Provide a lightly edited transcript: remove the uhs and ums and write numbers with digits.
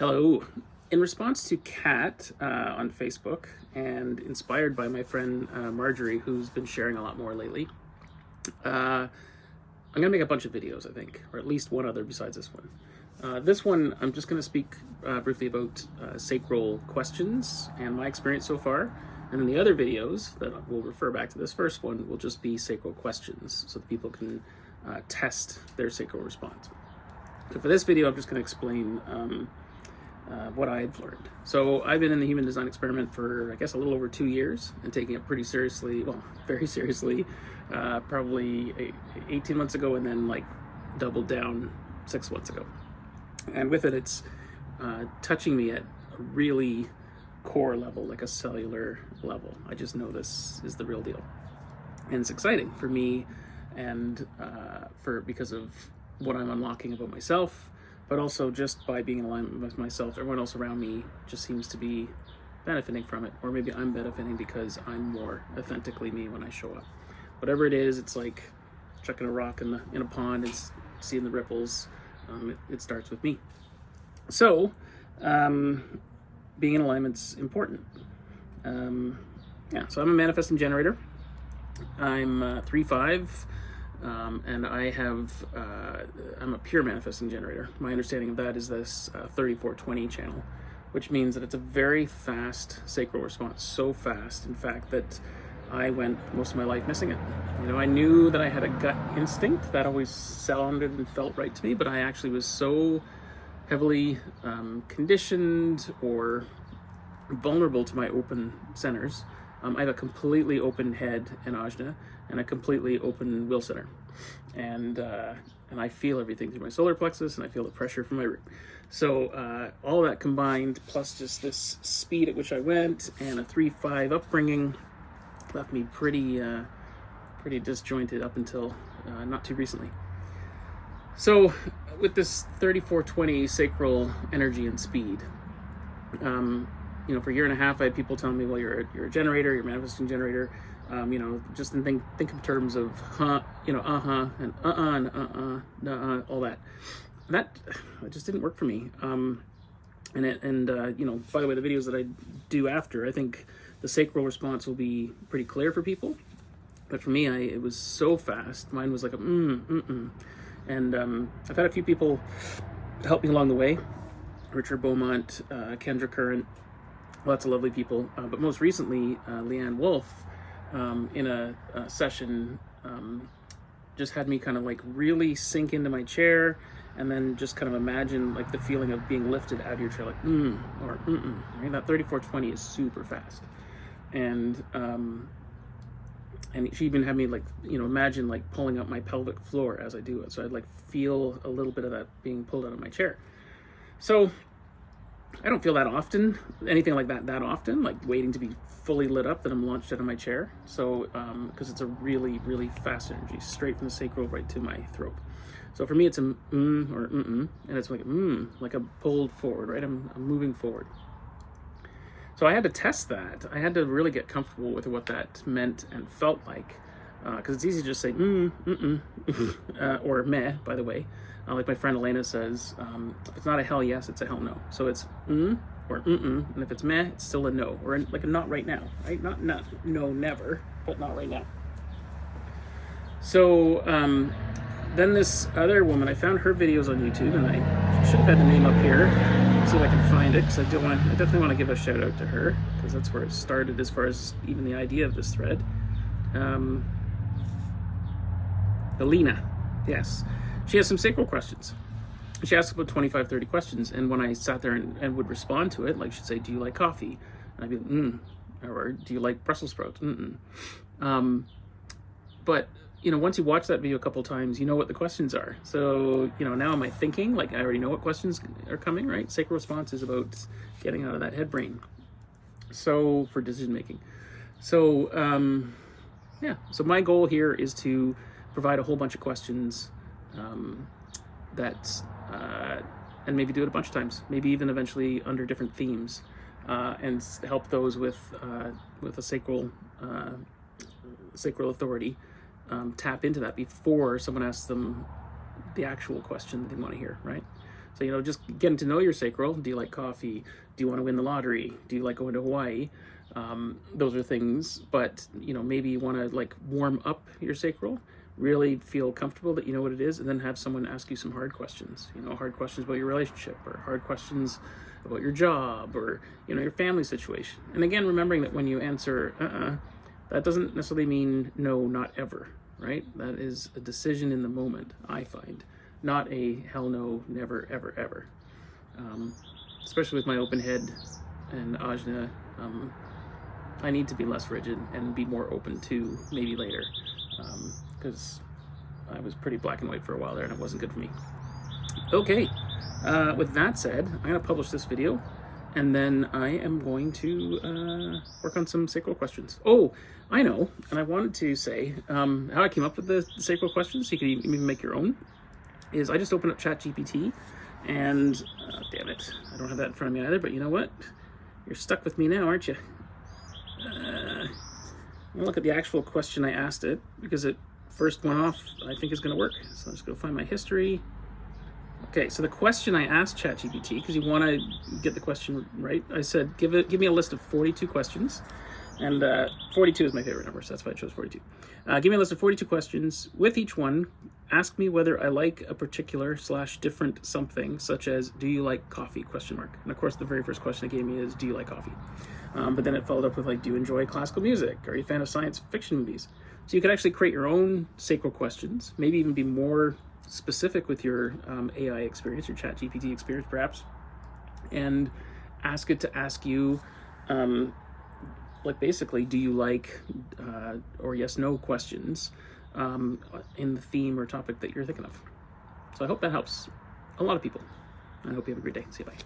Hello. In response to Kat on Facebook and inspired by my friend Marjorie, who's been sharing a lot more lately, I'm going to make a bunch of videos, I think, or at least one other besides this one. This one, I'm just going to speak briefly about sacral questions and my experience so far. And then the other videos that will refer back to this first one will just be sacral questions so that people can test their sacral response. So for this video, I'm just going to explain what I've learned. So I've been in the human design experiment for, I guess, a little over 2 years and taking it pretty seriously, well, very seriously, probably 18 months ago, and then like doubled down 6 months ago. And with it, it's touching me at a really core level, like a cellular level. I just know this is the real deal. And it's exciting for me and because of what I'm unlocking about myself, but also just by being in alignment with myself, everyone else around me just seems to be benefiting from it. Or maybe I'm benefiting because I'm more authentically me when I show up. Whatever it is, it's like chucking a rock in a pond and seeing the ripples. It starts with me. So, being in alignment's important. So I'm a manifesting generator. I'm 3/5. And I'm a pure manifesting generator. My understanding of that is this 3420 channel, which means that it's a very fast sacral response. So fast, in fact, that I went most of my life missing it. I knew that I had a gut instinct that always sounded and felt right to me, but I actually was so heavily conditioned or vulnerable to my open centers. I have a completely open head and ajna, and a completely open will center, and I feel everything through my solar plexus, and I feel the pressure from my root. So all that combined, plus just this speed at which I went, and a 3/5 upbringing, left me pretty disjointed up until not too recently. So with this 3420 sacral energy and speed, for a year and a half, I had people telling me, well, you're a generator, you're a manifesting generator. Just think in terms of and all that. That just didn't work for me. By the way, the videos that I do after, I think the sacral response will be pretty clear for people. But for me, it was so fast. Mine was like a And I've had a few people help me along the way. Richard Beaumont, Kendra Current, lots of lovely people. But most recently, Leanne Wolf, in a session, just had me kind of like really sink into my chair, and then just kind of imagine like the feeling of being lifted out of your chair, like or right? That 3420 is super fast, and she even had me like imagine like pulling up my pelvic floor as I do it, so I'd like feel a little bit of that being pulled out of my chair. So I don't feel that often, anything like that often, like waiting to be fully lit up that I'm launched out of my chair. So, because it's a really, really fast energy, straight from the sacral right to my throat. So for me, it's a or and it's like a pulled forward, right? I'm moving forward. So I had to test that. I had to really get comfortable with what that meant and felt like, because it's easy to just say or meh, by the way. Like my friend Elena says, if it's not a hell yes, it's a hell no. So it's or and if it's meh, it's still a no, or like a not right now, right? Not no, never, but not right now. So then this other woman, I found her videos on YouTube, and I should have had the name up here, see if I can find it, because I definitely want to give a shout out to her, because that's where it started as far as even the idea of this thread. Alina, yes. She has some sacral questions. She asks about 25, 30 questions, and when I sat there and would respond to it, like she'd say, do you like coffee? And I'd be or do you like Brussels sprouts? But, once you watch that video a couple times, you know what the questions are. So, now am I thinking, like I already know what questions are coming, right? Sacral response is about getting out of that head brain. So, for decision making. So, so my goal here is to provide a whole bunch of questions and maybe do it a bunch of times, maybe even eventually under different themes, and help those with a sacral authority tap into that before someone asks them the actual question that they want to hear, right? So, just getting to know your sacral. Do you like coffee? Do you want to win the lottery? Do you like going to Hawaii? Those are things, but, maybe you want to like warm up your sacral, really feel comfortable that you know what it is, and then have someone ask you some hard questions, hard questions about your relationship, or hard questions about your job, or, your family situation. And again, remembering that when you answer, that doesn't necessarily mean no, not ever, right? That is a decision in the moment, I find, not a hell no, never, ever, ever. Especially with my open head and ajna, I need to be less rigid and be more open to maybe later, because I was pretty black and white for a while there, and it wasn't good for me. Okay, with that said, I'm going to publish this video, and then I am going to work on some sacral questions. Oh, I know, and I wanted to say how I came up with the sacral questions. You can even make your own. Is I just opened up ChatGPT, and damn it, I don't have that in front of me either. But you know what? You're stuck with me now, aren't you? I'll look at the actual question I asked it, because it first went off, I think is going to work. So I'm just going to find my history. Okay, so the question I asked ChatGPT, because you want to get the question right, I said, give me a list of 42 questions. And 42 is my favorite number, so that's why I chose 42. Give me a list of 42 questions. With each one, ask me whether I like a particular / different something, such as, do you like coffee, ? And of course, the very first question it gave me is, do you like coffee? But then it followed up with, like, do you enjoy classical music? Are you a fan of science fiction movies? So you could actually create your own sacral questions, maybe even be more specific with your AI experience, your ChatGPT experience, perhaps, and ask it to ask you, like, basically, do you like, or yes, no questions in the theme or topic that you're thinking of. So I hope that helps a lot of people. I hope you have a great day. See you, bye.